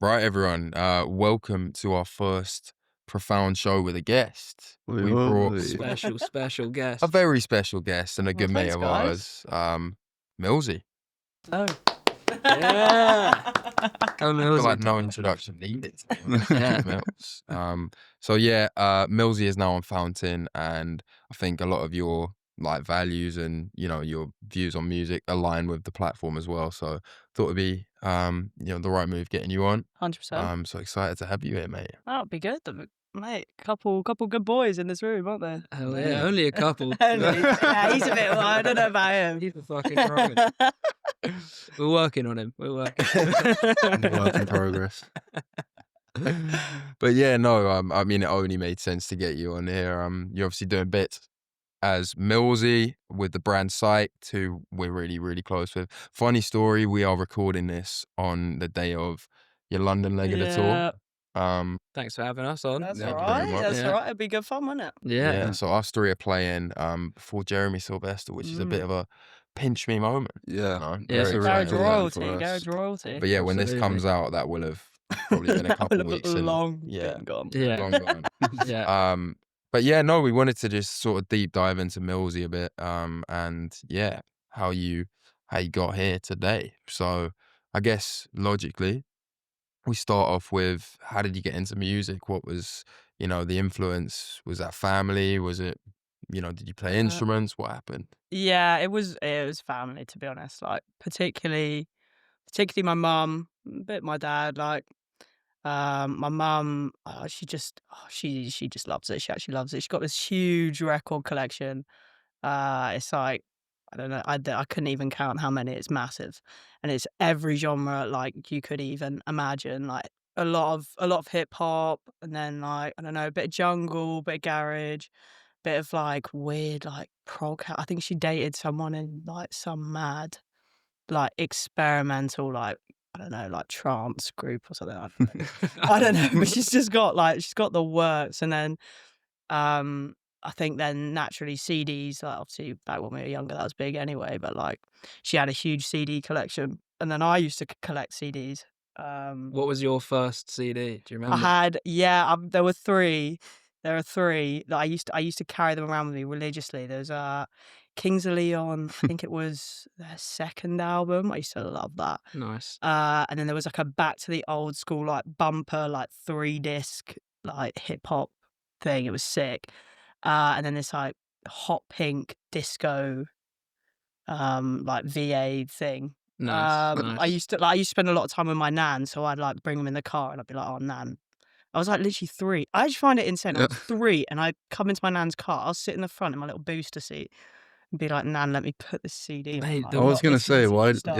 Right, everyone. Welcome to our first profound show with a guest. Oi, We brought oi. Special a guest. very special guest and a Well, good mate thanks, of guys. ours, Milzy. Oh. Yeah. I Oh, feel Milzy. like no introduction needed. Yeah. Mills. Milzy is now on Fountain, and I think a lot of your values and your views on music align with the platform as well. So thought it'd be the right move getting you on. 100%. So excited to have you here, mate. That'd be good, mate. Couple good boys in this room, aren't there? Oh, yeah. Only a couple. Yeah, he's a bit. Well, I don't know about him. He's a fucking wrong. We're working on him. We're working. Work in progress. But yeah, no, I mean, it only made sense to get you on here. You're obviously doing bits as Milzy with the brand Psyked, who we're really, really close with. Funny story, we are recording this on the day of your London leg of the tour. Thanks for having us on. That's Thank all you very right. much. That's Yeah. all right. It'd be good fun, wouldn't it? Yeah. So us three are playing before Jeremy Sylvester, which is a bit of a pinch me moment. Yeah. No, Yeah, very so Garage excited. royalty. for us. Garage royalty. But yeah, when this Absolutely. comes out, that will have probably been a That couple would have weeks. And long yeah, been gone. Yeah. long gone. Yeah. But yeah, no, we wanted to just sort of deep dive into Milzy a bit, and yeah, how you got here today. So I guess logically, we start off with how did you get into music? What was the influence? Was that family? Was it did you play instruments? What happened? Yeah, it was family, to be honest. Like particularly my mum, a bit my dad. Like my mum, she just loves it. She actually loves it. She's got this huge record collection. It's like I don't know. I couldn't even count how many. It's massive, and it's every genre like you could even imagine. Like a lot of hip hop, and then like I don't know, a bit of jungle, bit of garage, bit of like weird like prog. I think she dated someone in like some mad like experimental like I don't know like trance group or something. I don't know, but she's got the works, and then I think then naturally CDs, like obviously back when we were younger that was big anyway, but like she had a huge CD collection, and then I used to collect CDs. What was your first CD? Do you I remember? had there were three. There are three that I used to carry them around with me religiously. There's Kings of Leon. I think it was their second album. I used to love that. Nice. And then there was like a back to the old school like bumper like 3-disc like hip hop thing. It was sick. And then this like hot pink disco like VA thing. Nice. Nice. I used to spend a lot of time with my nan, so I'd like bring them in the car and I'd be like, "Oh, nan." I was like literally 3. I just find it insane. I was 3 and I'd come into my nan's car. I'll sit in the front in my little booster seat and be like, "Nan, let me put this CD on." Mate, Like, I I was I'm gonna not say, listening why? to stuff.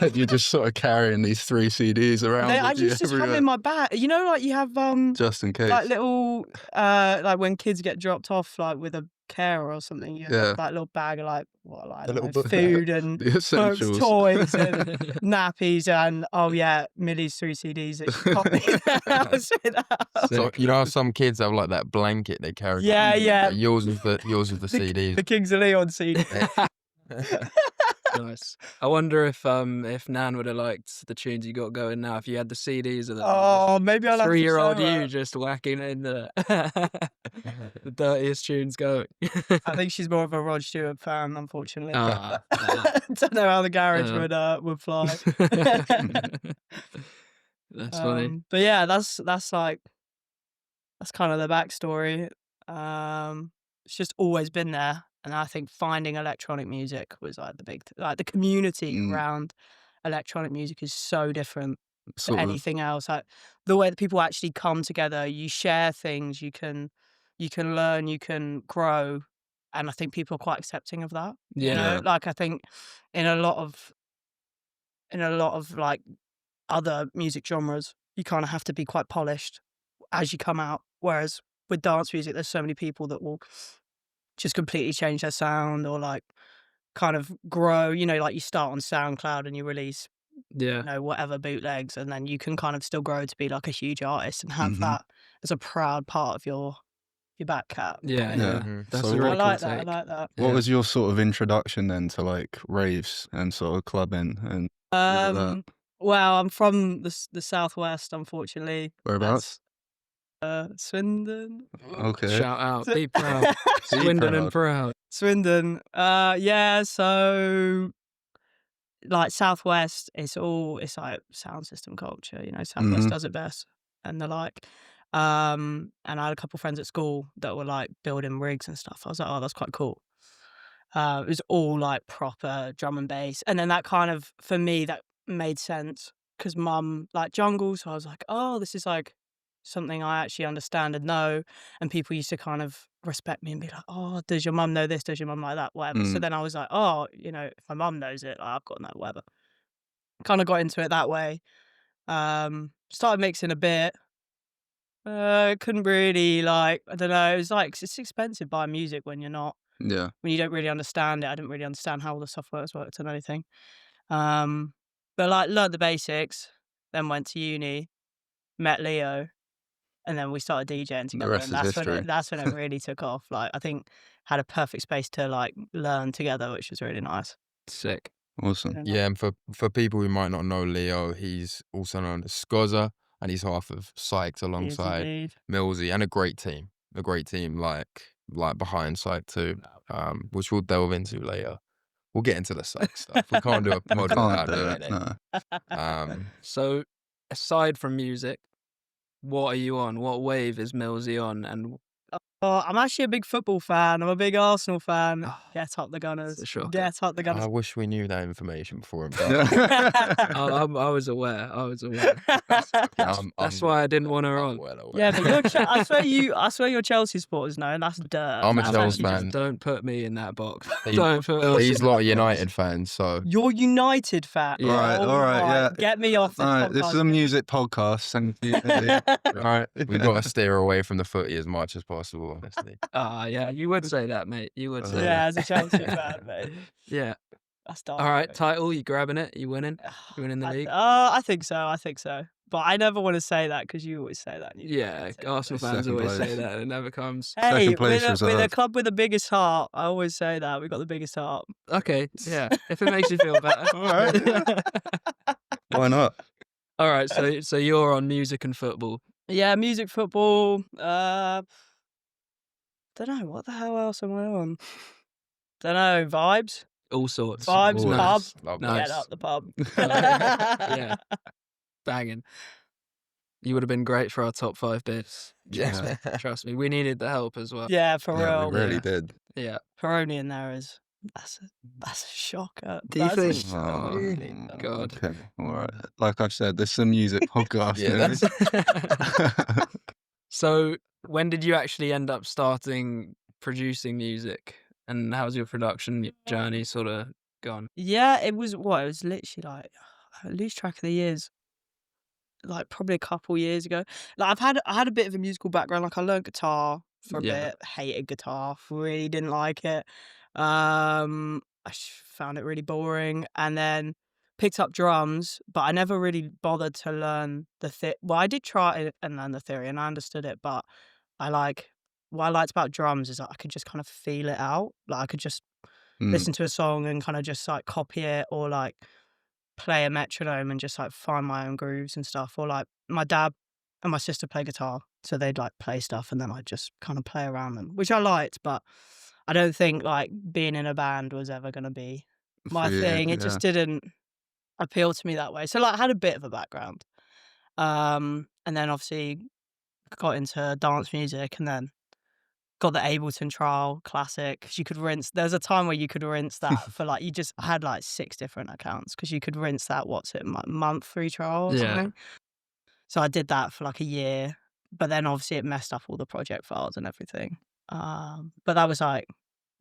Why you're just sort of carrying these 3 CDs around I with you just come everywhere, in my bag. You know, like you have just in case. like little like when kids get dropped off like with a carer or something, you Yeah. have that little bag of like what like I The don't little know, book. food and The books, essentials. toys and nappies and oh yeah, Millie's 3 CDs that you can't leave the house without. So Sick. you know how some kids have like that blanket they carry. Yeah, yeah. Yours was the CDs. The Kings of Leon CD. Nice. I wonder if Nan would have liked the tunes you got going now if you had the CDs of them. Oh, maybe I'll have to 3-year-old show her. you just whacking in the dirtiest tunes going. I think she's more of a Rod Stewart fan, unfortunately. Ah, Don't know how the garage would fly. That's funny. But yeah, that's kind of the backstory. It's just always been there, and I think finding electronic music was like the big like the community around electronic music is so different to Sort of. anything else. Like the way that people actually come together, you share things, you can learn, you can grow, and I think people are quite accepting of that. You Yeah. know? Like I think in a lot of like other music genres, you kind of have to be quite polished as you come out. Whereas with dance music, there's so many people that will just completely change their sound or like kind of grow. You know, like you start on SoundCloud and you release, Yeah. you know, whatever bootlegs, and then you can kind of still grow to be like a huge artist and have that as a proud part of your back cat. Yeah. Yeah. That's So a what- really I like cool that. I take. like that. What Yeah. was your sort of introduction then to like raves and sort of clubbing and all of that? Well, I'm from the southwest, unfortunately. Whereabouts? Swindon. Okay. Shout out, be proud. Be Swindon and proud. proud. Swindon. Yeah, so like southwest, it's like sound system culture, you know, southwest Mhm. does it best. And they're like, and I had a couple friends at school that were like building rigs and stuff. I was like, oh, that's quite cool. It was all like proper drum and bass. And then that kind of, for me, that made sense because mum liked jungle. So I was like, oh, this is like something I actually understand and know. And people used to kind of respect me and be like, oh, does your mum know this? Does your mum like that? Whatever. So Mm. then I was like, oh, you know, if my mum knows it, like, I've got to know whatever. Kind of got into it that way. Started mixing a bit. Couldn't really like, I don't know. It was like, it's expensive buying music when you don't really understand it. I didn't really understand how all the software worked and anything. But like learned the basics, then went to uni, met Leo, and then we started DJing The together. rest And is history. that's when it really took off. Like I think had a perfect space to like learn together, which was really nice. Sick. Awesome. Yeah, and for people who might not know Leo, he's also known as Scozza, and he's half of Psyked He is alongside indeed. Milzy, and a great team like behind Psyked too, which we'll delve into later. We'll get into the Psyked stuff. We can't do a We pod can't without do doing it. it. No. So, aside from music, what are you on? What wave is Milzy on? And Oh, I'm actually a big football fan. I'm a big Arsenal fan. Oh, Get up the Gunners. it's a shocker. Get up the I Gunners. wish we knew that information before. I was aware. That's why I didn't want her on. Well aware. Yeah, but I swear you're Chelsea supporters now, and that's dirt. I'm a That's Chelsea actually fan. Don't put me in that box. He- Don't put me He's in like a that United box. fan, so You're United fan. Yeah. All right, yeah. Get me off this No, this is a podcast. music podcast. Thank you. right, we've got to steer away from the footy as much as possible, honestly. Yeah, you would say that, mate. You would say Yeah, that. as a Chelsea fan, mate. Yeah. That's dark. All right, mate. title, you grabbing it? You winning? You winning the league? I think so. But I never want to say that because you always say that. and you Yeah, never say Arsenal that. fans Second always say place. that and it never comes. Hey, Second place with a reserved. club with the biggest heart, I always say that. We've got the biggest heart. Okay, yeah, if it makes you feel better. All right. Why not? All right, so you're on music and football. Yeah, music, football. Don't know. What the hell else am I on? Don't know. Vibes? All sorts. Vibes, Always. pub. Love Nice. Get up the pub. Yeah. Banging. You would have been great for our top 5 bits. Yeah. Trust me, we needed the help as well. Yeah, for Yeah, real. we really Yeah. did. Yeah. Peroni in there is that's a shocker. Do you That's a think? shocker. Oh, Really? God. Okay. All right. Like I said, this is a music podcast. Yeah, you know? So, when did you actually end up starting producing music? And how's your production journey sort of gone? Yeah, it was literally like I lose track of the years. Like probably a couple years ago. Like I had a bit of a musical background. Like I learned guitar for a Yeah. bit, hated guitar, really didn't like it. Found it really boring, and then picked up drums, but I never really bothered to learn well, I did try it and learn the theory, and I understood it, but what I liked about drums is that I could just kind of feel it out. Like I could just Mm. listen to a song and kind of just like copy it, or like play a metronome and just like find my own grooves and stuff. Or like my dad and my sister play guitar, so they'd like play stuff and then I'd just kind of play around them, which I liked, but I don't think like being in a band was ever going to be my For you, thing. It yeah. just didn't appeal to me that way. So like I had a bit of a background. And then obviously got into dance music, and then got the Ableton trial classic, 'cause you could rinse. There was a time where you could rinse that for like, I had like 6 different accounts because you could rinse that, month free trial or Yeah. something. So I did that for like a year, but then obviously it messed up all the project files and everything. But that was like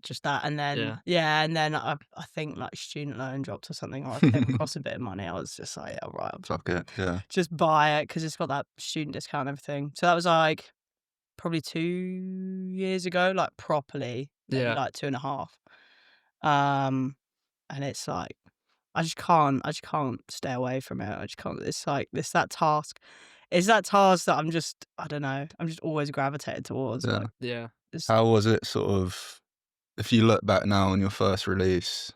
just that, and then and then I think like student loan dropped or something, or I came across a bit of money. I was just like, yeah, right, Fuck it. Yeah. just buy it because it's got that student discount and everything. So that was like probably 2 years ago, like properly, maybe Yeah. like 2.5. And it's like I just can't stay away from it. I just can't. It's like that task. It's that task that I don't know. I'm just always gravitated towards. Yeah. Like, Yeah. How was it sort of, if you look back now on your first release,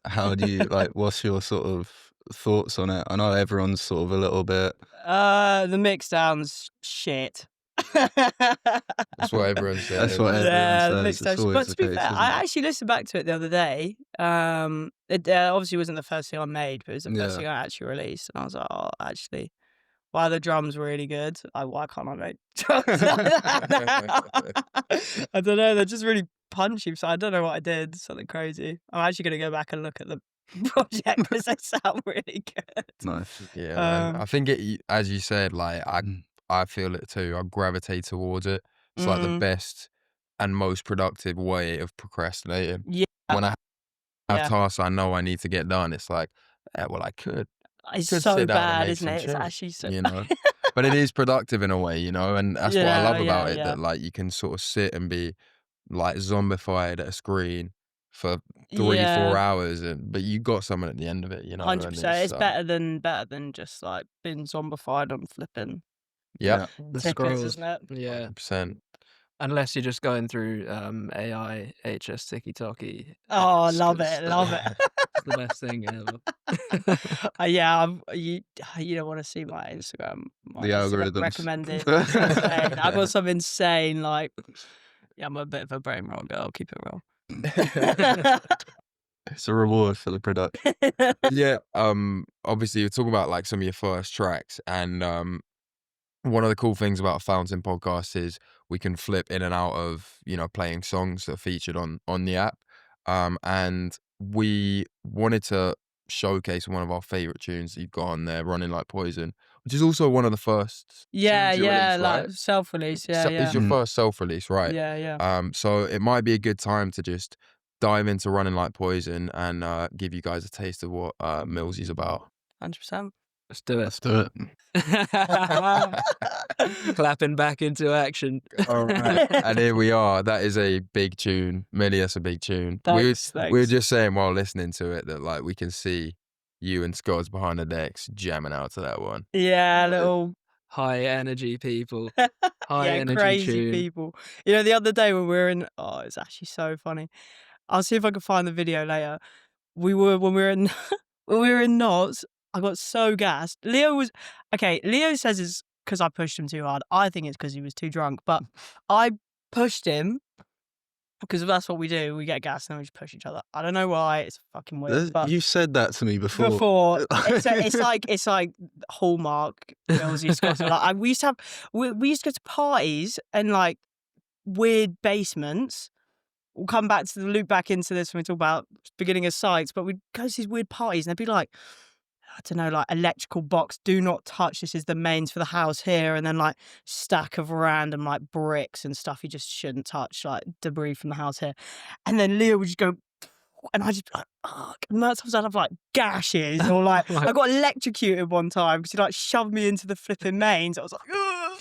how do you, like, what's your sort of thoughts on it? I know everyone's sort of a little bit. The mix sounds shit. That's what everyone says. That's what everyone Yeah, the says. mix It's sounds. always But the to be case, fair, isn't I it? actually listened back to it the other day. It obviously wasn't the first thing I made, but it was the first Yeah. thing I actually released, and I was like, oh, actually, while the drums were really good, why can't I make drums like that now? I don't know. They're just really punchy. So I don't know what I did. Something crazy. I'm actually gonna go back and look at the project because they sound really good. Nice. Yeah, man. I think as you said, like Mm. I feel it too. I gravitate towards it. It's like the Mm, best and most productive way of procrastinating. yeah, When I have yeah. tasks I know I need to get done, it's like, yeah, well, I could It's sit so down and bad, make isn't some it? It's tunes, actually so you bad. know. But it is productive in a way, you know, and that's what I Yeah, love about it. yeah. That like you can sort of sit and be like zombified at a screen for 3-4 Yeah, hours, but you got something at the end of it, you know, and 100%. it's It's better than just like being zombified on flipping yep, Yeah. The tickets, scrolls. isn't it? Yeah. 100%. Unless you're just going through AI HS Tiki-Taki. Oh, I love it, love it. It's the best thing ever. Yeah, you don't want to see my Instagram. My The Instagram algorithms. recommended. It's insane. I got some insane like. Yeah, I'm a bit of a brain roll girl. Keep it real. It's a reward for the production. Yeah, obviously you're talking about like some of your first tracks, and one of the cool things about Fountain Podcast is we can flip in and out of, you know, playing songs that are featured on the app. And we wanted to showcase one of our favorite tunes that you've got on there, Running Like Poison, which is also one of the first Yeah, tunes you yeah, released, right? like self-release. Yeah, It's yeah, your Mm. first self-release, right? yeah, yeah. So it might be a good time to just dive into Running Like Poison and give you guys a taste of what Milzy's about. 100%. Let's do it. Let's do it. Clapping back into action. All right. And here we are. That is a big tune. Millie, that's a big tune. Thanks, We were thanks. just saying while listening to it that like we can see you and Scott's behind the decks jamming out to that one. Yeah, little High energy people. High yeah, energy crazy tune. people. You know, the other day when we were in, oh, it's actually so funny. I'll see if I can find the video later. When we were in when we were in Knots, I got so gassed. Leo says it's because I pushed him too hard. I think it's because he was too drunk, but I pushed him because that's what we do. We get gassed and then we just push each other. I don't know why. It's fucking weird. But You said that to me before. it's like Hallmark Milzy Scott. Like we used to go to parties and like weird basements. We'll come back to the loop back into this when we talk about beginning of sites, but we'd go to these weird parties and they'd be like, I don't know, like electrical box, do not touch. This is the mains for the house here. And then like stack of random like bricks and stuff you just shouldn't touch, like debris from the house here. And then Leo would just go, and I just be like, fuck. And sometimes I'd have like gashes or like, I got electrocuted one time because he like shoved me into the flipping mains. I was like, ugh.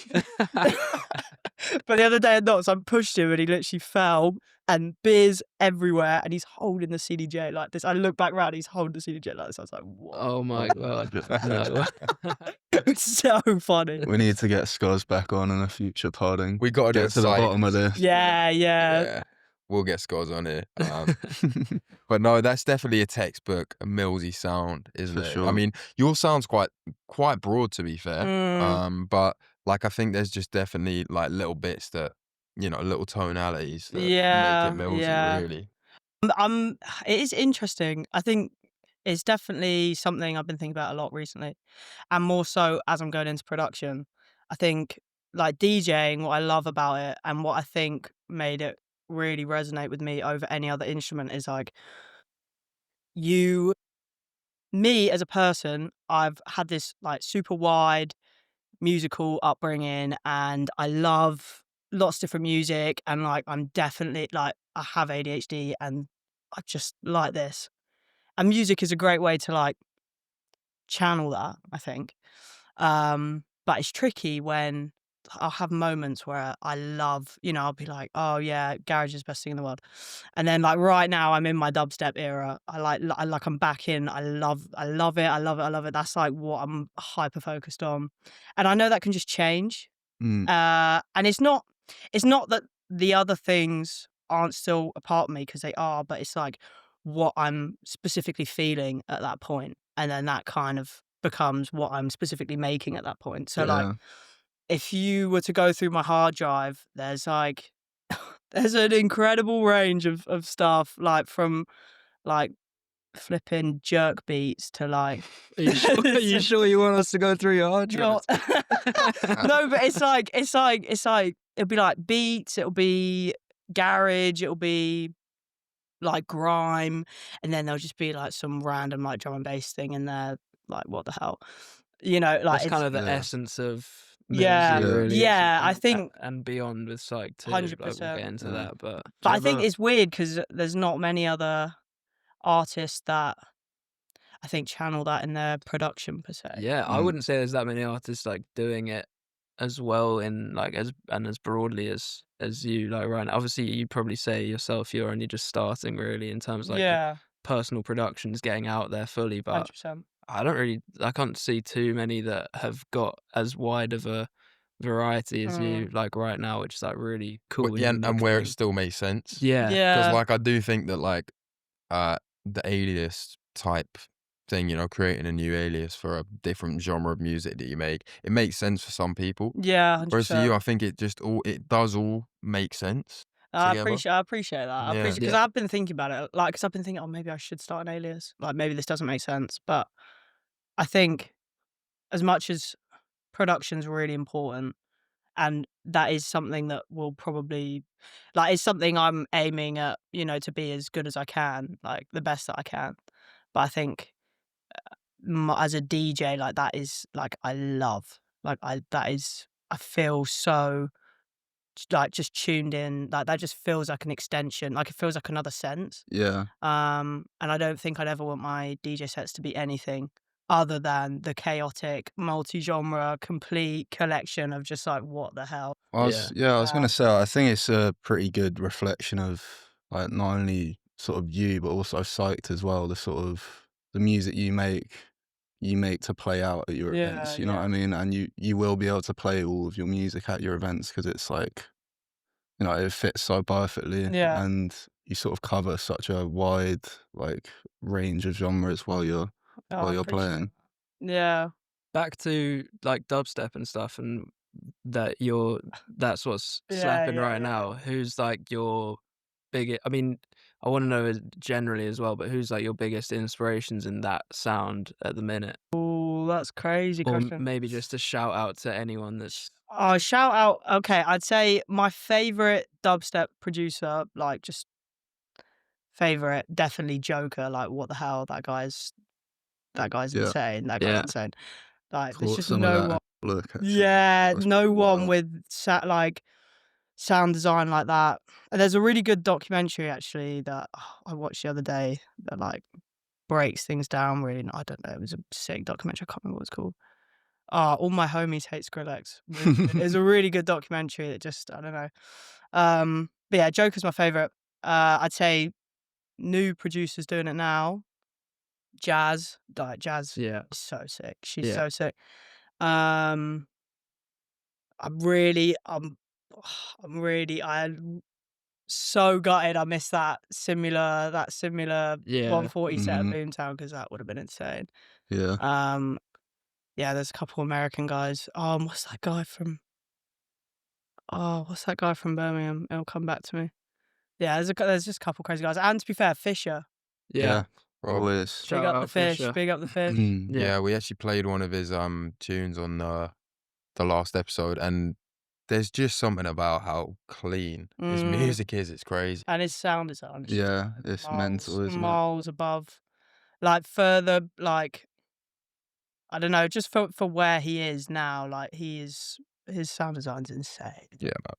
But the other day at Knots, I pushed him and he literally fell and beers everywhere and he's holding the CDJ like this. I look back around, he's holding the CDJ like this. I was like, what? Oh my god. No. It's so funny. We need to get Scuzz back on in a future podding. We got to Get to the bottom of this. Yeah. Yeah. We'll get Scores on here. But no, that's definitely a textbook, a Milzy sound, isn't For it? sure. I mean, your sound's quite broad to be fair. Mm. But like I think there's just definitely like little bits that, you know, little tonalities that Yeah, make it Milzy, yeah. really. It is interesting. I think it's definitely something I've been thinking about a lot recently, and more so as I'm going into production. I think like DJing, what I love about it, and what I think made it really resonate with me over any other instrument is like me as a person. I've had this like super wide musical upbringing, and I love lots of different music, and like I'm definitely like I have ADHD and I just like this. And music is a great way to like channel that, I think. But it's tricky when I'll have moments where I love, you know, I'll be like, oh yeah, garage is the best thing in the world. And then like right now I'm in my dubstep era. I'm back in. I love it. I love it. That's like what I'm hyper focused on. And I know that can just change. Mm. And it's not that the other things aren't still a part of me, because they are, but it's like what I'm specifically feeling at that point. and then that kind of becomes what I'm specifically making at that point. So like, Yeah. if you were to go through my hard drive, there's like there's an incredible range of stuff, like from like flipping jerk beats to like Are you sure? Are you sure you want us to go through your hard no, drive? no, but it's like it'll be like beats, it'll be garage, it'll be like grime, and then there'll just be like some random like drum and bass thing in there. Like what the hell, like That's it's kind of the Yeah. essence of yeah, Milzy, Yeah. really. yeah. I and, think and beyond with Psych too. Like we'll get 100%. into Yeah. that, but do But you I think ever- it's weird because there's not many other artists that I think channel that in their production per se. yeah, I Mm. wouldn't say there's that many artists like doing it as well in like as broadly as you like right now. Obviously, you'd probably say yourself you're only just starting really in terms of like Yeah, personal productions getting out there fully, but 100%. I can't see too many that have got as wide of a variety as you like right now, which is like really cool and Yeah, unique and where it thing. still makes sense. Yeah, Because Yeah, like I do think that like the alias type thing, creating a new alias for a different genre of music that you make, it makes sense for some people. yeah, Whereas for you, 100%. I think it does all make sense together. I appreciate that. I Yeah. appreciate because I've been thinking about it. Like, because I've been thinking, oh, maybe I should start an alias. Like, maybe this doesn't make sense. But I think as much as production's really important, and that is something that will probably, like, it's something I'm aiming at, to be as good as I can, like the best that I can. But I think as a DJ, like that is like I love, like I feel so like just tuned in, like that just feels like an extension, like it feels like another sense. Yeah. And I don't think I'd ever want my DJ sets to be anything other than the chaotic, multi-genre, complete collection of just like what the hell. I was gonna say, I think it's a pretty good reflection of like not only sort of you, but also Psyched as well. The sort of the music you make to play out at your events. You know what I mean? And you will be able to play all of your music at your events because it's like, it fits so perfectly, Yeah. and you sort of cover such a wide like range of genres while you're Oh, while I you're appreciate playing. that. Yeah. back to like dubstep and stuff, and that's what's Yeah, slapping yeah, right yeah. now. Who's like your biggest? I mean, I want to know generally as well, but who's like your biggest inspirations in that sound at the minute? Oh, that's crazy Or question. maybe just a shout out to anyone that's Oh, shout out. Okay, I'd say my favorite dubstep producer, like just favorite, definitely Joker. Like, what the hell? That guy's Yeah. insane. That guy's Yeah. insane. Like, there's Caught just some of no that one. look actually. Yeah, That was no pretty one wild. with like sound design like that. And there's a really good documentary actually that I watched the other day that like breaks things down really. I don't know. It was a sick documentary. I can't remember what it's called. All My Homies Hate Skrillex. It's a really good documentary that just, I don't know. But yeah, Joker's my favorite. I'd say new producers doing it now. Jazz, like Jazz, yeah. is so sick. She's Yeah. so sick. I'm really, I'm so gutted. I missed that similar Yeah. 140 set at Mhm. Boomtown because that would have been insane. Yeah. Yeah, there's a couple American guys. What's that guy from? What's that guy from Birmingham? It'll come back to me. Yeah, there's just a couple crazy guys. And to be fair, Fisher. Yeah. Well, Always. Big Shout up out the fish. Fisher. Big up the fish. Mm. yeah, we actually played one of his tunes on the last episode, and there's just something about how clean his music is. It's crazy. And his sound design. Is just Yeah, it's mental, isn't it? miles above, like further, like I don't know, just for where he is now. Like his sound design's insane. Yeah, man.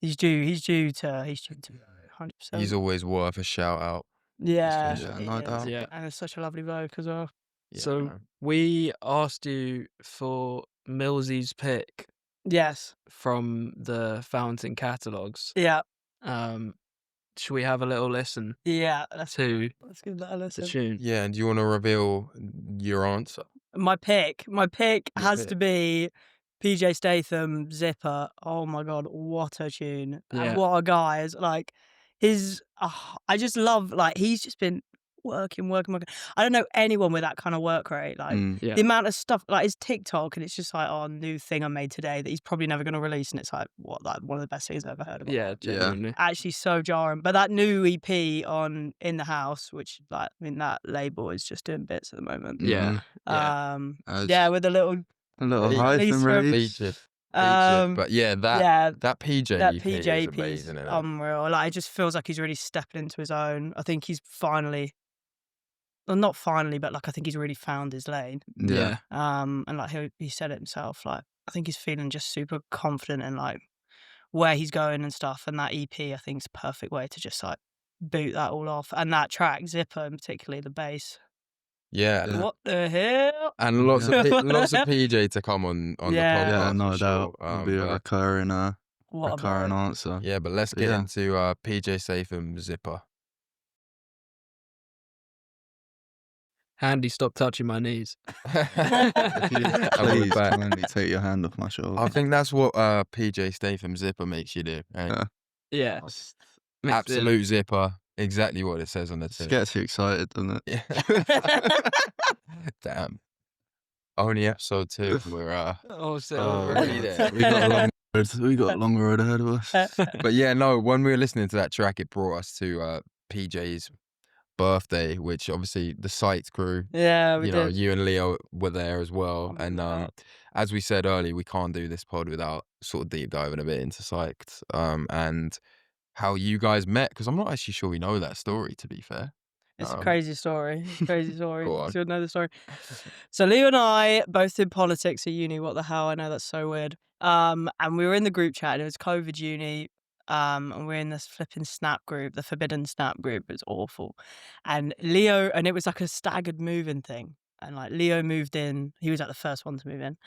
He's due to 100%. He's always worth a shout out. Yeah, Fisher. Yeah, no it is. doubt. Yeah. And it's such a lovely bloke as well. Yeah, So man. we asked you for Milzy's pick Yes. from the Fountain catalogs. Yeah. Should we have a little listen Yeah. Let's to give that a the listen. tune? Yeah, and do you want to reveal your answer? My pick Your has pick. to be PJ Statham, Zipper. Oh my god, what a tune. Yeah. And what a guy. Is like I just love, like, he's just been working. I don't know anyone with that kind of work rate. Like Yeah. the amount of stuff, like his TikTok, and it's just like, oh, new thing I made today that he's probably never going to release, and it's like, what, like one of the best things I've ever heard of. Yeah, genuinely. Actually, so jarring. But that new EP on In the House, which like I mean that label is just doing bits at the moment. Yeah. Yeah. Yeah, with a little hyphen release. Featured. Um, But yeah, yeah, that PJ that EP is PJ EP is amazing, isn't it? unreal. Like, it just feels like he's really stepping into his own. I think he's finally, well, not finally, but like I think he's really found his lane. Yeah. And like he said it himself. Like I think he's feeling just super confident in like where he's going and stuff. And that EP, I think, is a perfect way to just like boot that all off. And that track, Zipper, and particularly the bass. Yeah. What the hell? And lots of PJ to come on the Yeah. podcast. Yeah, no for doubt. sure. It'll be a But- recurring What a recurring bloke. answer. yeah, but let's But get yeah. into PJ Statham Zipper. Handy, stop touching my knees. And we're Please back. kindly take your hand off my shoulder. I think that's what PJ Statham Zipper makes you do. Eh? Yeah. Yeah. Just Absolute zipper. Exactly what it says on the tin. gets you excited, doesn't it? Yeah. Damn. Only episode 2. We're Oh, so already there. We got a long road ahead of us. But yeah, no, when we were listening to that track, it brought us to PJ's birthday, which obviously the Psyked crew, Yeah, we you know, did. you and Leo were there as well. And Mad. as we said earlier, we can't do this pod without sort of deep diving a bit into Psyked and how you guys met, because I'm not actually sure we know that story, to be fair. It's a crazy story. It's a crazy story. Go on. You know the story. So Leo and I both did politics at uni. What the hell? I know that's so weird. And we were in the group chat, and it was COVID uni. And we're in this flipping Snap group, the Forbidden Snap group. It's awful. And Leo, and it was like a staggered moving thing. And like Leo moved in. He was like the first one to move in.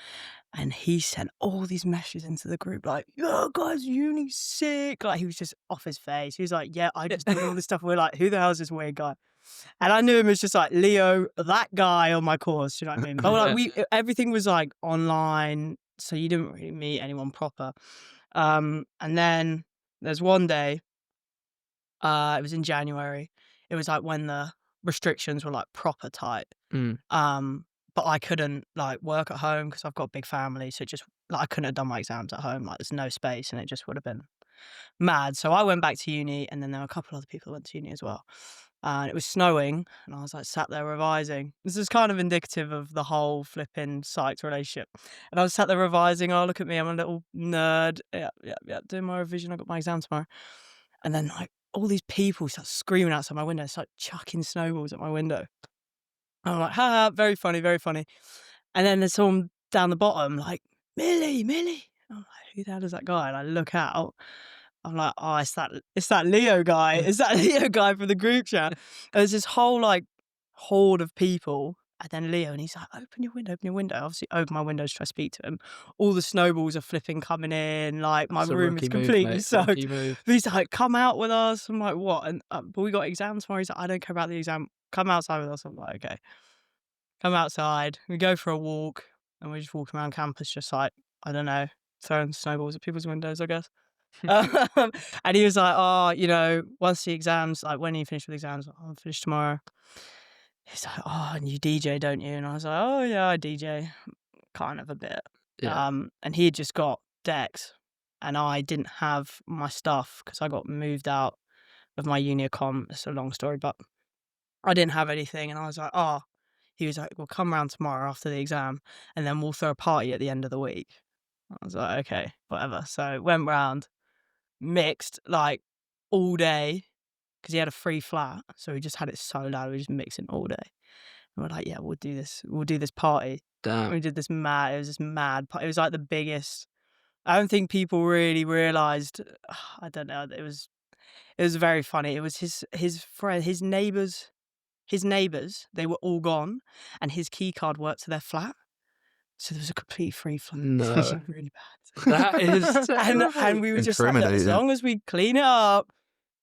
And he sent all these messages into the group like, yo, guys, uni's sick. Like, he was just off his face. He was like, yeah, I just did all this stuff. We're like, who the hell is this weird guy? And I knew him as just like Leo, that guy on my course. You know what I mean? But like, everything was like online, so you didn't really meet anyone proper. And then there's one day, it was in January. It was like when the restrictions were like proper tight. But I couldn't like work at home because I've got a big family, so it just like I couldn't have done my exams at home. Like, there's no space, and it just would have been mad. So I went back to uni, and then there were a couple other people who went to uni as well. And it was snowing, and I was like sat there revising. This is kind of indicative of the whole flipping Psyked relationship. And I was sat there revising. Oh, look at me, I'm a little nerd. Yeah, doing my revision. I got my exam tomorrow. And then like all these people start screaming outside my window, start chucking snowballs at my window. I'm like, ha, very funny, very funny. And then there's someone down the bottom like, Milly. I'm like, who the hell is that guy? And I look out. I'm like, oh, it's that Leo guy. It's that Leo guy from the group chat. And there's this whole like horde of people. And then Leo, and he's like, open your window. Obviously, open my window to try to speak to him. All the snowballs are flipping coming in. Like, my room is completely soaked. He's like, come out with us. I'm like, what? And but we got exams tomorrow. He's like, I don't care about the exam. Come outside with us. I'm like, okay. Come outside. We go for a walk, and we just walk around campus, just like, I don't know, throwing snowballs at people's windows, I guess. And he was like, oh, you know, once the exams, like, when are you finished with exams? I'll finish tomorrow. He's like, oh, and you DJ, don't you? And I was like, oh, yeah, I DJ. Kind of a bit. Yeah. And he had just got decks, and I didn't have my stuff because I got moved out of my uni comm. It's a long story, but I didn't have anything. And I was like, oh. He was like, well, come round tomorrow after the exam, and then we'll throw a party at the end of the week. I was like, okay, whatever. So went round, mixed like all day, because he had a free flat, so he just had it so loud. We just mixing all day. And we're like, yeah, we'll do this party. Damn. We did this mad. It was this mad party. It was like the biggest. I don't think people really realized. I don't know. It was very funny. It was his friend, his neighbors. His neighbours, they were all gone, and his key card worked to their flat. So there was a complete free flat. No. It was really bad. That is and we were just like, look, as Incriminating. long as we clean it up,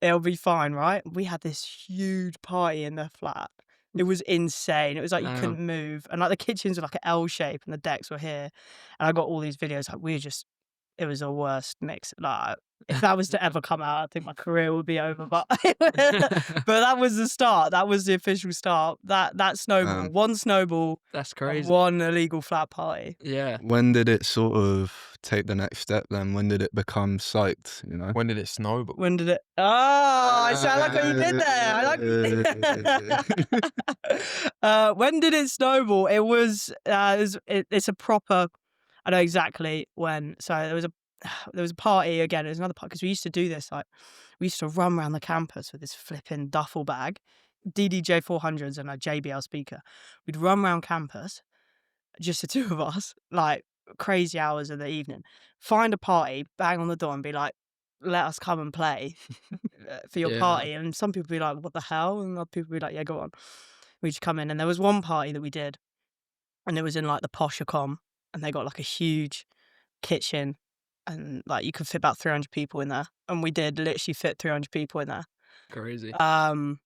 it'll be fine, right? We had this huge party in their flat. It was insane. It was like you Wow. couldn't move. And like the kitchens were like an L shape, and the decks were here. And I got all these videos. Like, we were just it was the worst mix. Like, if that was to ever come out, I think my career would be over. But that was the start. That was the official start. That snowball, one snowball, That's and crazy. one illegal flat party. Yeah. When did it sort of take the next step then? When did it become Psyked, you know? When did it snowball? When did it? Oh, I like what you did there. I like. When did it snowball? It was. It's a proper. I know exactly when. So there was a party again. It was another party because we used to do this. Like, we used to run around the campus with this flipping duffel bag, DDJ 400s and a JBL speaker. We'd run around campus, just the two of us, like crazy hours of the evening. Find a party, bang on the door, and be like, "Let us come and play for your Yeah. party." And some people be like, "What the hell?" And other people be like, "Yeah, go on." We just come in, and there was one party that we did, and it was in like the Poshacom, and they got like a huge kitchen, and like you could fit about 300 people in there, and we did literally fit 300 people in there. Crazy. And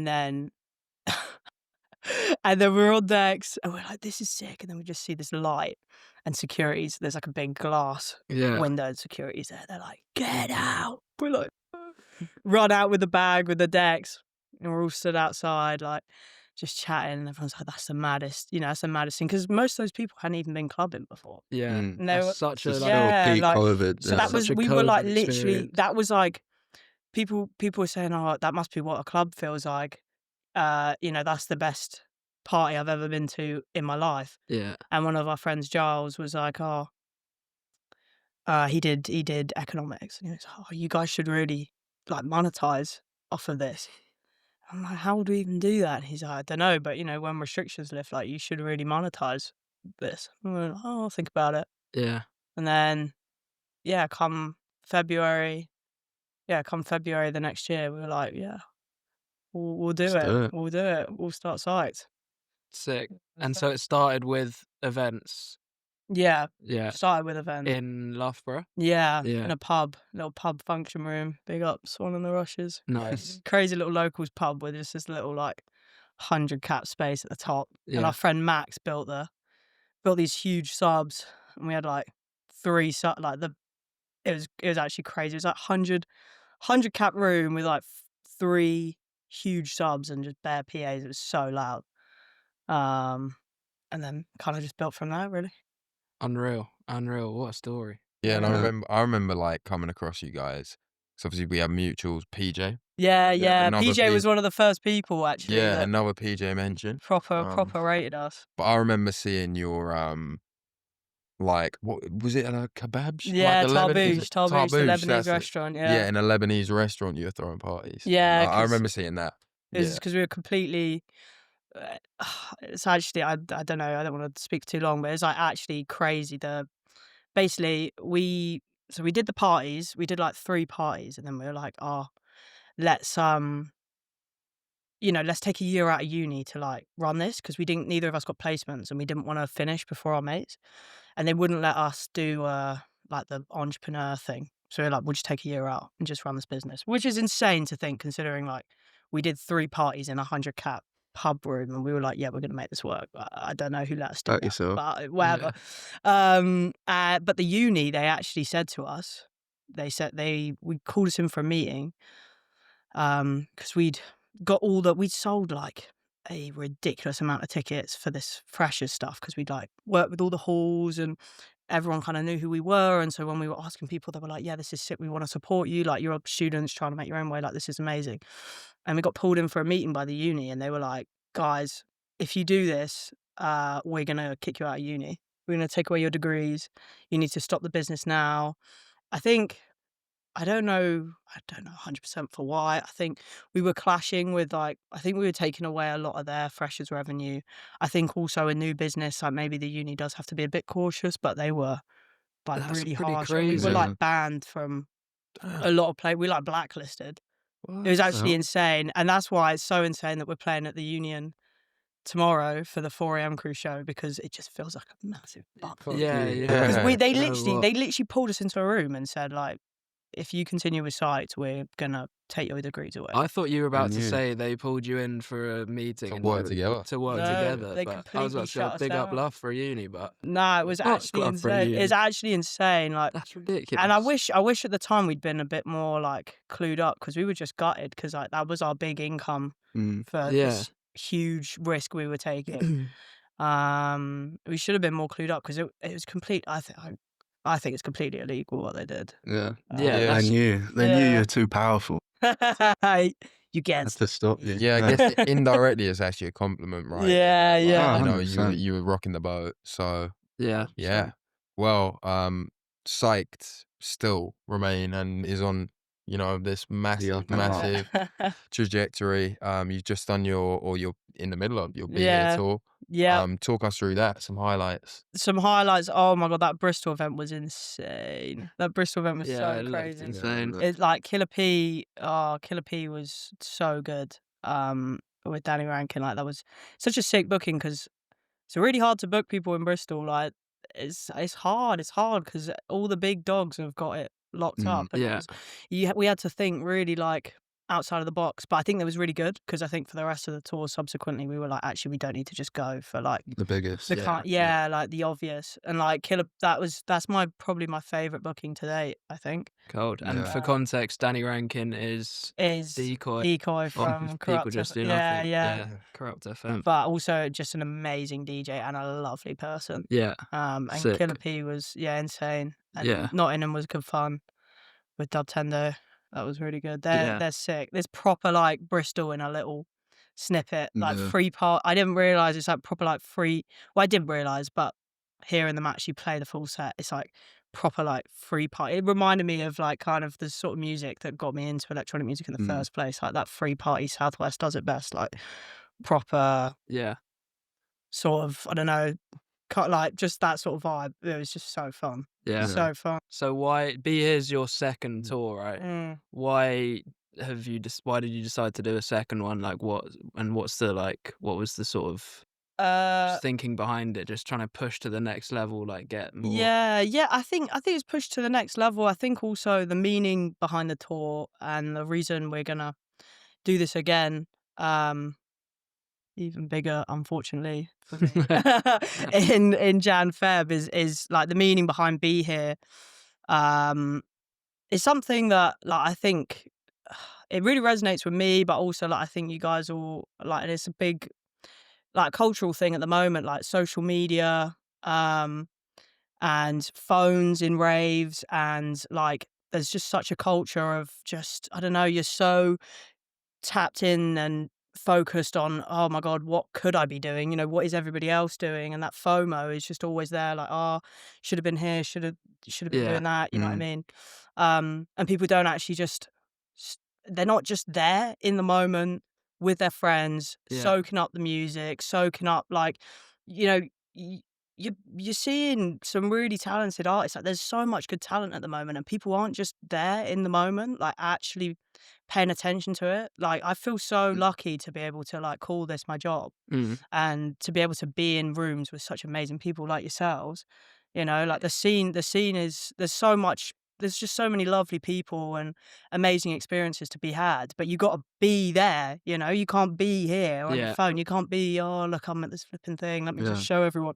then and then we're on decks, and we're like, "This is sick." And then we just see this light and securities. There's like a big glass Yeah. window, and securities there. They're like, "Get out!" We're like, run out with the bag with the decks, and we're all stood outside, like just chatting. And everyone's like, "That's the maddest, that's the maddest thing." Because most of those people hadn't even been clubbing before. Yeah. And they were, That's such a It's like, still yeah, peak like, COVID. so yeah. that was, Such a we were like COVID literally, experience. that was like, people were saying, "Oh, that must be what a club feels like." That's the best party I've ever been to in my life. Yeah. And one of our friends, Giles, was like, "Oh, he did economics, and he was like, oh, you guys should really like monetize off of this." I'm like, "How would we even do that?" And he's like, "I don't know, but when restrictions lift, like you should really monetize this." And we're like, "Oh, I'll think about it." Yeah. And then, come February the next year, we were like, "Yeah, we'll do Let's it. do it. We'll do it. We'll start Psyked." Sick. And so it started with events. Yeah, Yeah. started with events. In Loughborough. Yeah, Yeah. in a little pub function room. Big up Swan and the Rushes. Nice. Crazy little locals pub with just this little like 100 cap space at the top. And Yeah. our friend Max built these huge subs, and we had like 3 sub, like it was actually crazy. It was like 100 cap room with like 3 huge subs and just bare PAs. It was so loud. And then kind of just built from there, really. Unreal. What a story. Yeah, and Yeah. I remember like coming across you guys. So obviously we have mutuals, PJ. Yeah. another PJ was one of the first people actually Yeah, that another PJ mentioned. proper rated us. But I remember seeing your like what was it, a kebab? Yeah, like the Tarbouche, the Lebanese that's it. restaurant. Yeah, in a Lebanese restaurant you were throwing parties. Yeah, I 'cause remember seeing that. It was Yeah. because we were completely. It's actually, I don't know. I don't want to speak too long, but it's like actually crazy. Basically we did the parties. We did like 3 parties, and then we were like, "Oh, let's let's take a year out of uni to like run this," because neither of us got placements, and we didn't want to finish before our mates, and they wouldn't let us do like the entrepreneur thing. So we're like, "We'll just take a year out and just run this business," which is insane to think, considering like we did 3 parties in a 100 cap pub room, and we were like, "Yeah, we're gonna make this work." I don't know who let us do Back that, yourself. but whatever. But the uni, they actually said to us, we called us in for a meeting, because we'd sold like a ridiculous amount of tickets for this freshers stuff, because we'd like worked with all the halls, and everyone kind of knew who we were. And so when we were asking people, they were like, "Yeah, this is sick. We want to support you. Like, you're students trying to make your own way. Like, this is amazing." And we got pulled in for a meeting by the uni, and they were like, "Guys, if you do this, we're going to kick you out of uni. We're going to take away your degrees. You need to stop the business now." I don't know 100% for why. I think we were clashing with I think we were taking away a lot of their freshers' revenue. I think also a new business, like maybe the uni does have to be a bit cautious, but they were like That's really pretty harsh. And we were crazy. like banned from a lot of we like blacklisted. It was What? actually insane. And that's why it's so insane that we're playing at the Union tomorrow for the 4 a.m. crew show, because it just feels like a massive fuck. Fuck Yeah, you. yeah. Because they You know literally what? they literally pulled us into a room and said, like, "If you continue with Psyked, we're gonna take your degrees away. I thought you were about to knew. say they pulled you in for a meeting To and work together. to work No, together, they but I was completely about to say shut us big up down. love for uni, but No, it was not actually love for insane. It's uni. actually insane. Like, That's ridiculous. and I wish at the time we'd been a bit more like clued up because we were just gutted because like that was our big income for Yeah. this huge risk we were taking. We should have been more clued up because it was complete. I think it's completely illegal what they did. Yeah. Yeah, They that's knew. They knew you were too powerful. You Had guessed. to stop you. Yeah, I guess indirectly it's actually a compliment, right? Yeah, Like, yeah. you know, 100%. you were rocking the boat, so yeah. yeah. Well, Psyked still remain and is on, you know, this up massive, and up. massive trajectory. You've just done you're in the middle of your Be Here Yeah. tour. Yeah. Talk us through that, some highlights. Some highlights. Oh my god, that Bristol event was insane. That Bristol event was Yeah, so it looked crazy. insane. It's like Killer P. Oh, Killer P was so good. With Danny Rankin, like that was such a sick booking because it's really hard to book people in Bristol. Like it's hard. It's hard because all the big dogs have got it locked up. And Yeah. we had to think really like outside of the box. But I think that was really good because I think for the rest of the tour subsequently we were like, actually we don't need to just go for like The biggest. like the obvious. And like Killer, that's probably my favourite booking to date, I think. Cold. And Yeah. for context, Danny Rankin is decoy from on Corrupt People Just Do FM. Nothing. Yeah. Corrupt FM. But also just an amazing DJ and a lovely person. Yeah. And Sick. Killer P was insane. And Yeah. Nottingham was good fun with Dub Tendo. That was really good. Yeah. They're sick. There's proper like Bristol in a little snippet, like Yeah. free part. I didn't realise it's like proper like free. Well, I did realise, but hearing them actually play the full set, it's like proper like free party. It reminded me of like kind of the sort of music that got me into electronic music in the first place. Like that free party Southwest does it best. Like proper Yeah. sort of, I don't know, like just that sort of vibe. It was just so fun. Yeah. So fun. So why Be Here's your second tour, right? Why did you decide to do a second one? Like what was the sort of thinking behind it? Just trying to push to the next level, like get more. Yeah. I think it's pushed to the next level. I think also the meaning behind the tour and the reason we're gonna do this again, even bigger, unfortunately, for me, in Jan Feb is like the meaning behind Be Here. Is something that like I think it really resonates with me, but also like I think you guys all like, and it's a big like cultural thing at the moment, like social media, and phones in raves, and like there's just such a culture of just, I don't know, you're so tapped in and focused on, oh my god, what could I be doing, what is everybody else doing, and that FOMO is just always there, like, oh, should have been here, should have been doing that, you know what I mean? And people don't actually they're not just there in the moment with their friends, soaking up the music, soaking up like, you're seeing some really talented artists. Like there's so much good talent at the moment, and people aren't just there in the moment, like actually paying attention to it. Like I feel so lucky to be able to like call this my job and to be able to be in rooms with such amazing people like yourselves. Like the scene is, there's just so many lovely people and amazing experiences to be had, but you got to be there. You can't be here on your phone. You can't be, oh look, I'm at this flipping thing, let me just show everyone.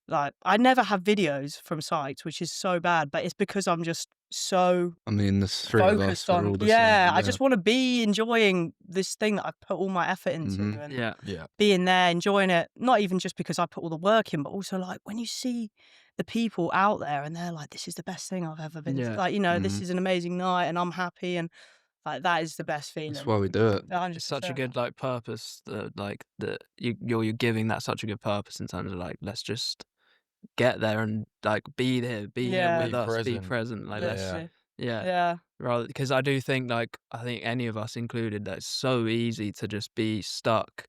Like I never have videos from Psyked, which is so bad, but it's because I'm just so There's three of us focused are on all the same. I just want to be enjoying this thing that I've put all my effort into and being there, enjoying it, not even just because I put all the work in, but also like when you see the people out there and they're like, this is the best thing I've ever been to. Like, this is an amazing night and I'm happy, and like that is the best feeling. That's why we do it. 100%. It's such a good like purpose that you're giving that such a good purpose in terms of like, let's just get there and like be here with Be us, be present. present, like yeah. Rather, because I do think like, I think any of us included, that it's so easy to just be stuck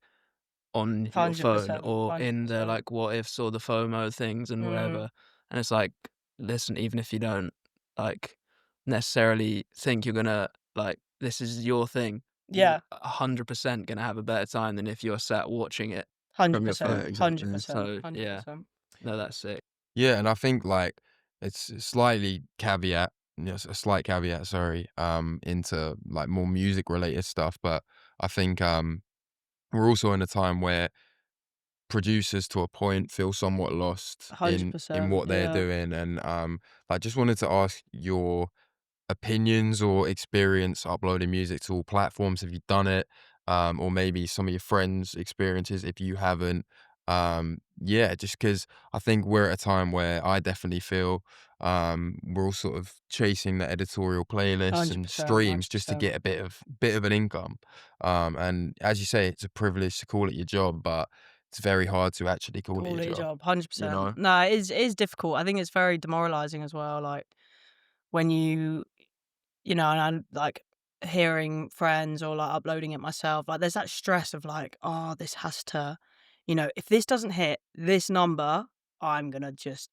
on your 100%, phone or in the 100%. like what ifs or the FOMO things and whatever. And it's like, listen, even if you don't like necessarily think you're gonna like, this is your thing, Yeah. 100% gonna have a better time than if you're sat watching it. 100%. exactly. 100%. So, 100%. No, that's sick. Yeah, and I think like it's slightly caveat yes, a slight caveat, sorry, into like more music related stuff, but I think we're also in a time where producers to a point feel somewhat lost in 100%, what they're yeah. doing, and I just wanted to ask your opinions or experience uploading music to all platforms. Have you done it? Or maybe some of your friends' experiences if you haven't. Yeah, just because I think we're at a time where I definitely feel we're all sort of chasing the editorial playlists and 100%, streams just to 100%. get a bit of an income. And as you say, it's a privilege to call it your job, but it's very hard to actually call it Call your it a job, job, you 100%. know? No, it is difficult. I think it's very demoralizing as well, like, when you know, and I'm, like, hearing friends or, like, uploading it myself, like, there's that stress of, like, "Oh, this has to," if this doesn't hit this number, I'm gonna just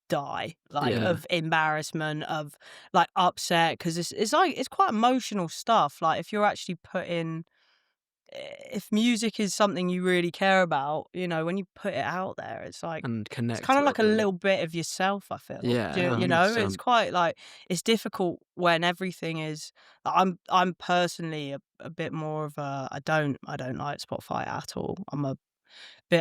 die, like, Yeah. Mhm. of embarrassment, of, like, upset, 'cause it's, like, it's quite emotional stuff, like, if you're actually putting if music is something you really care about, when you put it out there, it's like And it's connect kind to of it like a really. little bit of yourself, I feel. Yeah, It's 100%. quite like it's difficult when everything is I'm personally a bit more of a I don't like Spotify at all.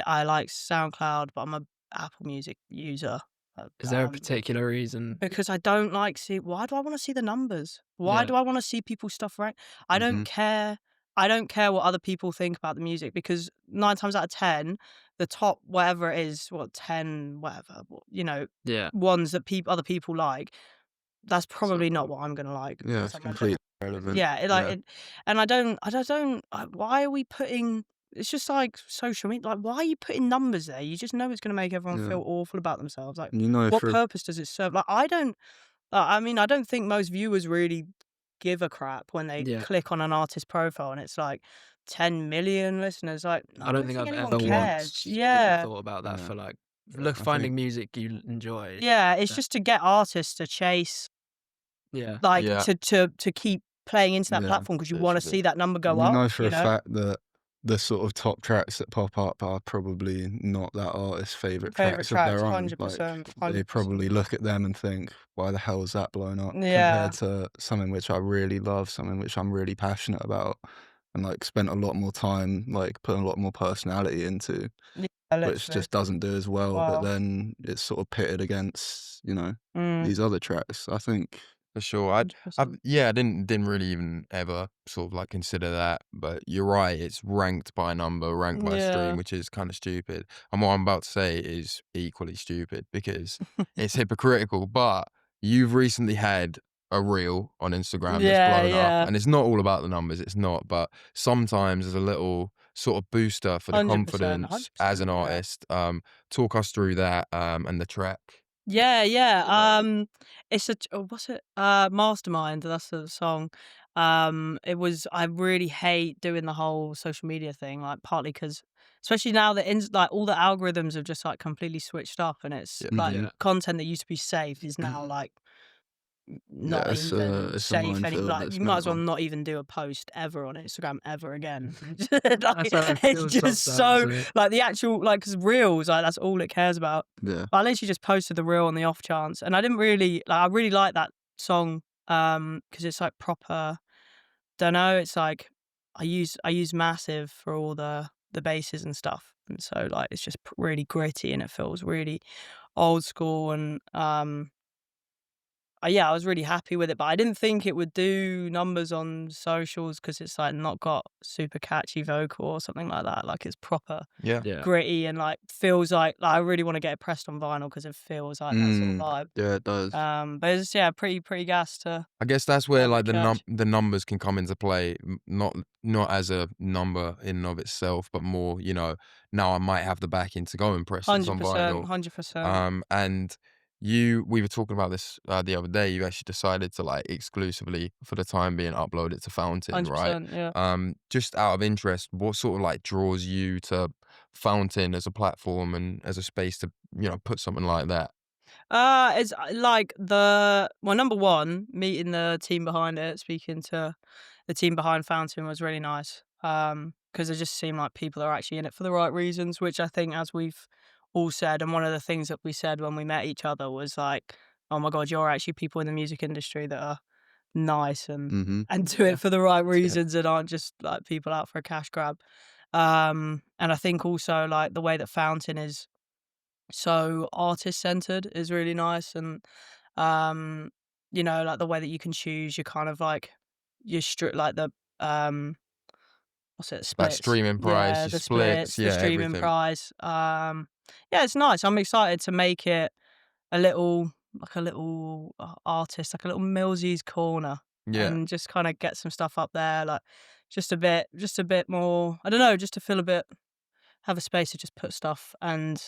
I like SoundCloud, but I'm a Apple Music user. Uh, Is there a Um, particular reason? because I don't like see why do I wanna see the numbers? Why Yeah. do I wanna see people's stuff rank? I don't Mhm. care I don't care what other people think about the music because 9 times out of 10, the top whatever it is, 10 whatever, Yeah. ones that other people like, that's It's not probably not good. what I'm gonna like Yeah, because it's I'm not gonna completely relevant. yeah, Yeah, and why are we putting it's just like social media, like, why are you putting numbers there? You just know it's gonna make everyone yeah. feel awful about themselves, like, You know, what for purpose does it serve? Like, I mean, I don't think most viewers really give a crap when they Yeah. click on an artist profile and it's like 10 million listeners. Like, no, I I don't don't think think I've anyone ever cares. once Yeah. thought about that yeah, for, like, I think finding music you enjoy. Yeah. It's That just to get artists to chase, Yeah. like, Yeah, to keep playing into that yeah. platform because you want to literally. see that number go You up, know for a fact that the sort of top tracks that pop up are probably not that artist's favorite Favorite tracks of tracks, their own. Like 100%. they 100%. probably look at them and think, "Why the hell is that blown up?" Yeah. Compared to something which I really love, something which I'm really passionate about, and like spent a lot more time, like putting a lot more personality into, Yeah, which literally. just doesn't do as well. But Wow. then it's sort of pitted against, Mm, these other tracks. I think, For sure. I've 100%. yeah, I didn't really even ever sort of like consider that, but you're right. It's ranked by number, ranked by stream, Yeah. which is kind of stupid. And what I'm about to say is equally stupid because it's hypocritical. But you've recently had a reel on Instagram that's Yeah, blown up, yeah. and it's not all about the numbers. It's not, but sometimes there's a little sort of booster for the 100%. confidence as 100%. an Yeah. artist. Talk us through that and the track. Yeah, yeah. Like, It's what's it? Mastermind. That's the song. I really hate doing the whole social media thing, like partly because, especially now that like all the algorithms have just like completely switched up, and it's yeah, like Yeah. content that used to be safe is now like yeah, not even it's a safe any minefield like, that's you might going as well on. not even do a post ever on Instagram ever again. That's how it It's feels just sometimes, so isn't it? like, the actual like, 'cause reels, like, that's all it cares about. Yeah. I literally just posted the reel on the off chance, and I really like that song, because it's, like, proper dunno, it's like I use Massive for all the basses and stuff, and so, like, it's just really gritty, and it feels really old school, and, yeah, I was really happy with it, but I didn't think it would do numbers on socials because it's, like, not got super catchy vocal or something like that, like, it's proper yeah. Yeah. gritty and, like, feels like I really wanna get it pressed on vinyl because it feels like that sort of vibe. Yeah, it does. But it's, yeah, pretty gas to I guess that's where have it like church. the numbers can come into play, not as a number in and of itself, but more, now I might have the backing to go and press this on 100%, vinyl. 100%, And we were talking about this the other day. You actually decided to like exclusively for the time being upload it to Fountain, right? 100%, yeah. Just out of interest, what sort of like draws you to Fountain as a platform and as a space to put something like that? It's like number one, meeting the team behind it, speaking to the team behind Fountain was really nice. Because it just seemed like people are actually in it for the right reasons, which I think, as we've all said, and one of the things that we said when we met each other was like, oh my God, you're actually people in the music industry that are nice and Mm-hmm. do it for the right reasons and aren't just like people out for a cash grab. And I think also like the way that Fountain is so artist centered is really nice, and you know, like the way that you can choose your kind of like your like the what's it, Like splits. streaming price, Yeah, your the splits, splits, the yeah, streaming everything. price. Yeah, it's nice. I'm excited to make it a little like a little artist, like a little Milzy's corner, Yeah. and just kind of get some stuff up there, like just a bit more. I don't know, just to feel a bit, have a space to just put stuff and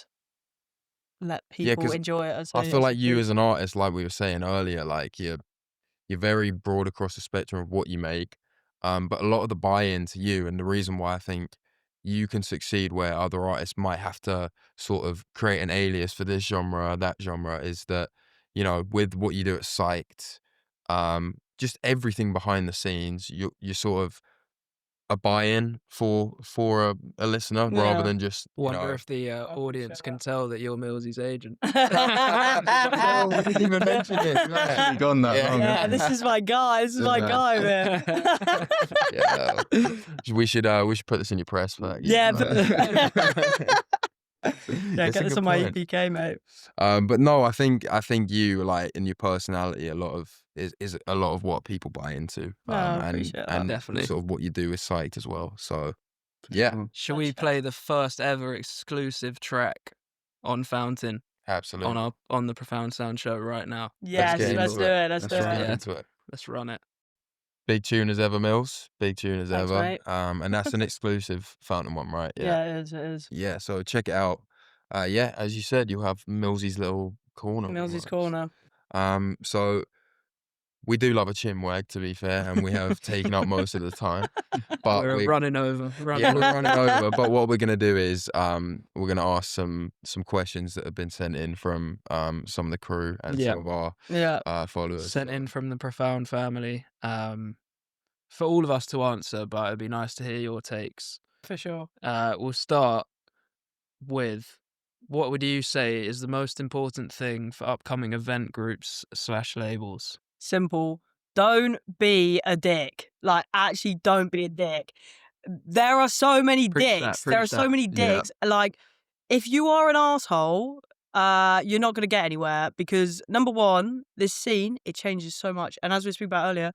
let Yeah, people because enjoy it as I they feel like you please. as an artist, like we were saying earlier, like you're very broad across the spectrum of what you make. But a lot of the buy-in to you, and the reason why I think you can succeed where other artists might have to sort of create an alias for this genre or that genre, is that, you know, with what you do at Psyked, just everything behind the scenes, you sort of a buy-in for a listener rather Yeah. than just, you Wonder know. if the audience can tell that you're Milzy's agent. No, we didn't even mention it. Actually gone that long, Yeah, hasn't this is my guy. This is my Yeah. guy, man. Yeah. We should put this in your press pack. Yeah, yeah, It's get a this good on my point. EPK, mate. But no, I think you, like, in your personality, a lot of is a lot of what people buy into. No, I And appreciate that. Definitely. sort of what you do is psyched as well. So yeah, sure. Shall we play the first ever exclusive track on Fountain absolutely. on the Profound Sound show right now? Yes, get let's into do it. it. Let's do Let's it. run Get Yeah. into it. Let's run it. Big tune as ever, Mills. Big tune as Thanks, ever. mate. And that's an exclusive Fountain one, right? Yeah, it is. It is. Yeah, so check it out. Yeah, as you said, you'll have Millsy's little corner. Milzy's almost. corner. So we do love a chin wag, to be fair, and we have taken up most of the time. But We're running over. yeah, we're running over. But what we're gonna do is we're gonna ask some questions that have been sent in from some of the crew and Yeah. some of our Yeah. followers. Sent in from the Profound family. For all of us to answer, but it'd be nice to hear your takes. For sure. We'll start with, what would you say is the most important thing for upcoming event groups / labels? Simple. Don't be a dick. Like, actually, don't be a dick. There are so many dicks. There are so many Yeah. dicks. Like, if you are an asshole, you're not gonna get anywhere, because number one, this scene, it changes so much. And as we were speaking about earlier,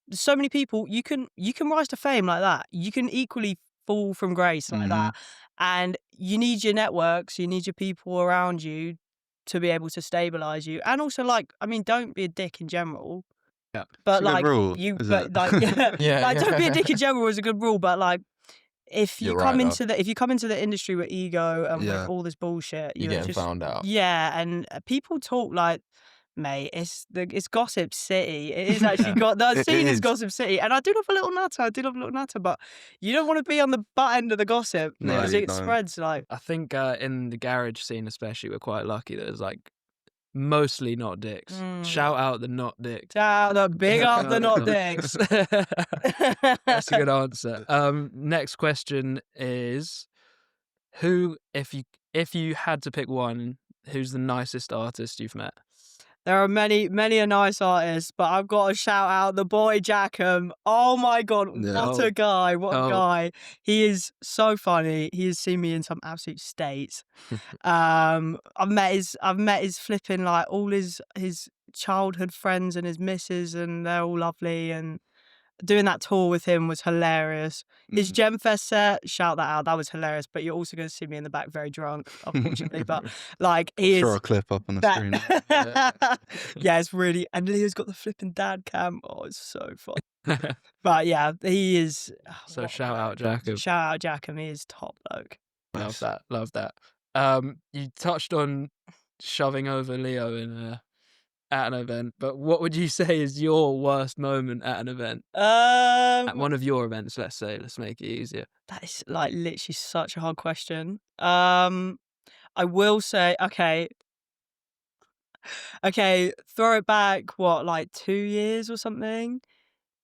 there's so many people, you can rise to fame like that. You can equally fall from grace like that. And you need your networks, you need your people around you to be able to stabilize you. And also, like, I mean, don't be a dick in general. Yeah. But It's a good like rule, you, isn't but it? like, yeah, Yeah, like, don't be a dick in general is a good rule. But like, if you You're come right, into if you come into the industry with ego and Yeah. with all this bullshit, you're you're getting just found out. yeah. And people talk like, mate, it's Gossip City. It is actually got the It scene is is. Gossip City, and I do love a little natter. But you don't want to be on the butt end of the gossip No, because you it don't. spreads like. I think in the garage scene especially, we're quite lucky that there's like mostly not dicks. Shout out the not dicks. Shout out, big up the not dicks. That's a good answer. Next question is, who, if you had to pick one, who's the nicest artist you've met? There are many a nice artists, but I've got to shout out the boy Jackham. Oh my God, Yeah. what a guy! What a Oh. guy! He is so funny. He has seen me in some absolute states. I've met his flipping, like, all his childhood friends and his missus, and they're all lovely. And doing that tour with him was hilarious. His Gemfest set, shout that out. That was hilarious. But you're also going to see me in the back very drunk, unfortunately. But like, he Throw is a clip up on the that. screen. Yeah, it's really. And Leo's got the flipping dad cam. Oh, it's so fun. But yeah, he is. So what a shout out bloke. Jacob. Shout out Jackham. He is top bloke. Love that. Love that. You touched on shoving over Leo at an event, but what would you say is your worst moment at an event? At one of your events, let's say. Let's make it easier. That is like literally such a hard question. I will say, okay, throw it back, what, like 2 years or something?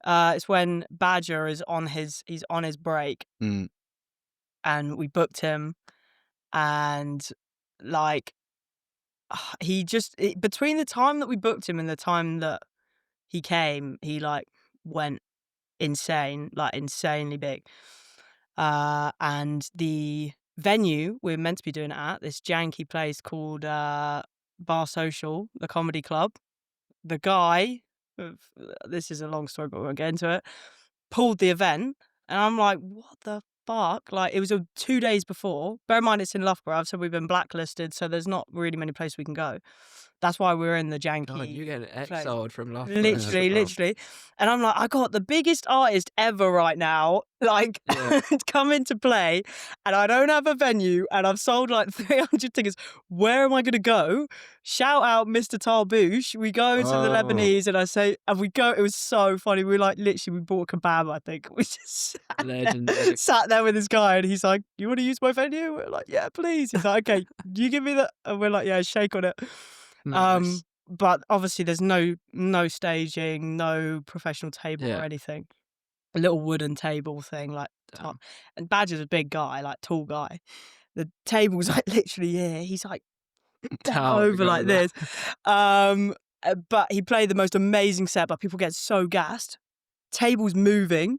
It's when Badger is he's on his break, and we booked him, and like, between the time that we booked him and the time that he came, he like went insane, like insanely big. And the venue we're meant to be doing it at, this janky place called Bar Social, the comedy club. The guy, this is a long story, but we won't get into it, pulled the event, and I'm like, what the fuck? Like, it was 2 days before. Bear in mind, it's in Loughborough, so we've been blacklisted, so there's not really many places we can go. That's why we're in the janky. God, you're getting place. exiled from Loughborough. Literally. And I'm like, I got the biggest artist ever right now, like, come into play, and I don't have a venue, and I've sold like 300 tickets. Where am I going to go? Shout out Mr. Tarbouche. We go to the Lebanese, and I say, and we go, it was so funny. We like, literally, we bought a kebab, I think. We just sat there with this guy, and he's like, you want to use my venue? We're like, yeah, please. He's like, okay, you give me that. And we're like, yeah, shake on it. Nice. But obviously there's no staging, no professional table or anything. A little wooden table thing, like and Badger's a big guy, like tall guy. The table's like literally here. He's like over like this. But he played the most amazing set, but people get so gassed. Table's moving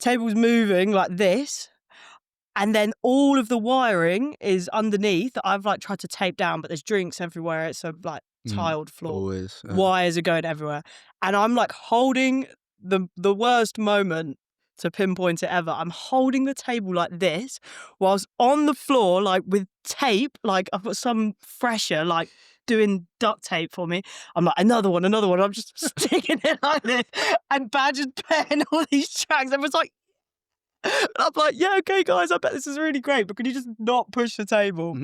like this. And then all of the wiring is underneath that I've like tried to tape down, but there's drinks everywhere. It's a like tiled floor. Always. Wires are going everywhere. And I'm like holding the worst moment to pinpoint it ever. I'm holding the table like this whilst on the floor, like with tape, like I've got some fresher, like doing duct tape for me. I'm like, another one. I'm just sticking it like this. And Badger's playing all these tracks. Everyone's like, and I'm like, yeah, okay, guys, I bet this is really great, but can you just not push the table?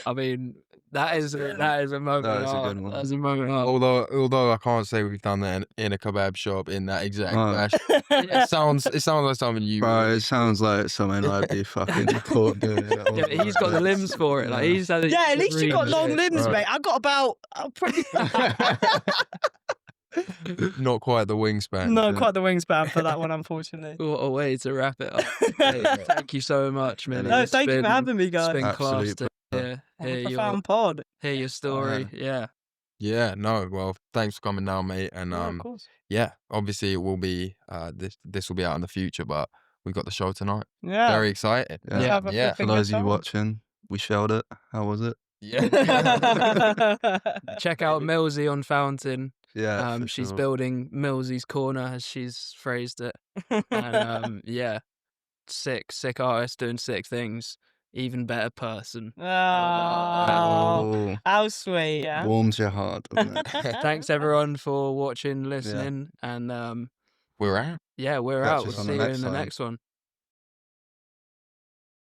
I mean, that is a moment. That is a good one. That's a moment. Although I can't say we've done that in a kebab shop in that exact fashion. It sounds like something you. Bro, it sounds like something I'd be fucking caught doing. Yeah, but he's got the limbs for it. Like he's had yeah, at least you got long limbs, mate. I got about pretty. Not quite the wingspan. Not quite the wingspan for that one, unfortunately. What a way to wrap it up. Hey, thank you so much, Milly. No, thank you for having me, guys. It's been class to profound pod. Hear your story. Yeah, no, well, thanks for coming down, mate. And of course. yeah, obviously it will be this will be out in the future, but we got the show tonight. Yeah. Very excited. Yeah. For those of you watching, we shelled it. How was it? Yeah. Check out Milzy on Fountain. Yeah. She's building Milzy's corner, as she's phrased it. And yeah, sick artist doing sick things. Even better person. Oh, how sweet. Yeah. Warms your heart, doesn't it? Thanks everyone for watching, listening, and we're out. yeah, we're Catch out. We'll us on see the you next in the time. next one.